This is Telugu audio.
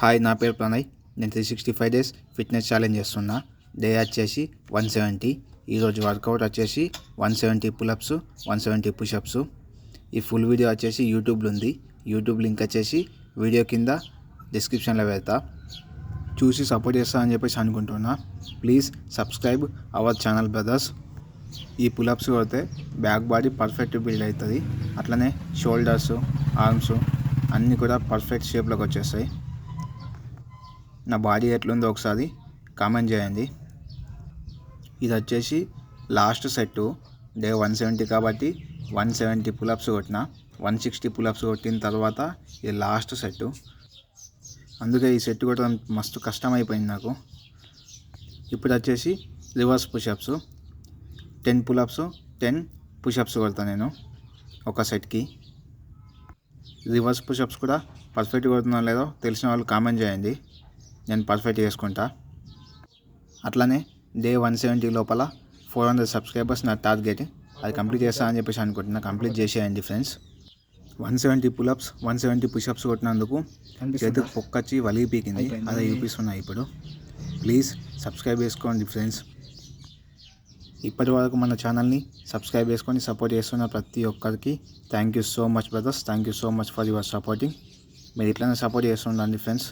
హాయ్, నా పేరు ప్రణయ్. నేను 365 డేస్ ఫిట్నెస్ ఛాలెంజ్ చేస్తున్నా. డే వచ్చేసి 170. ఈరోజు వర్కౌట్ వచ్చేసి 170 పులప్స్, 170 పుషప్స్. ఈ ఫుల్ వీడియో వచ్చేసి యూట్యూబ్లో ఉంది. యూట్యూబ్ లింక్ వచ్చేసి వీడియో కింద డిస్క్రిప్షన్లో పెడతా. చూసి సపోర్ట్ చేస్తా అని చెప్పేసి అనుకుంటున్నా. Please subscribe our channel brothers. ఈ పులప్స్ కొడితే బ్యాక్ బాడీ పర్ఫెక్ట్ బిల్డ్ అవుతుంది. అట్లనే షోల్డర్స్, ఆర్మ్స్ అన్నీ కూడా పర్ఫెక్ట్ షేప్లోకి వచ్చేస్తాయి. నా బాడీ ఎట్లుందో ఒకసారి కామెంట్ చేయండి. ఇది వచ్చేసి లాస్ట్ సెట్, డే 170 కాబట్టి 170 పులప్స్ కొట్టిన. 160 పులప్స్ కొట్టిన తర్వాత ఇది లాస్ట్ సెట్. అందుకే ఈ సెట్ కొట్టడం మస్తు కష్టమైపోయింది నాకు. ఇప్పుడు వచ్చేసి రివర్స్ పుషప్స్. 10 పులప్స్, 10 పుషప్స్ కొడతాను నేను ఒక సెట్కి. రివర్స్ పుషప్స్ కూడా పర్ఫెక్ట్ కొడుతున్నా లేదో తెలిసిన వాళ్ళు కామెంట్ చేయండి, నేను పర్ఫెక్ట్ చేసుకుంటా. అట్లనే డే 170 లోపల 400 సబ్స్క్రైబర్స్ నా టార్గెట్. అది కంప్లీట్ చేస్తా అని చెప్పేసి అనుకుంటున్నా. కంప్లీట్ చేసేయండి ఫ్రెండ్స్. 170 పులప్స్, 170 పుషప్స్ కొట్టినందుకు చేతికి పొక్కచ్చి వలిగి పీకింది. అదే చూపిస్తున్నా ఇప్పుడు. ప్లీజ్ సబ్స్క్రైబ్ చేసుకోండి ఫ్రెండ్స్. ఇప్పటి వరకు మన ఛానల్ని సబ్స్క్రైబ్ చేసుకొని సపోర్ట్ చేస్తున్న ప్రతి ఒక్కరికి thank you so much brothers. Thank you so much for your supporting. మీరు ఇట్లనే సపోర్ట్ చేస్తుండండి ఫ్రెండ్స్.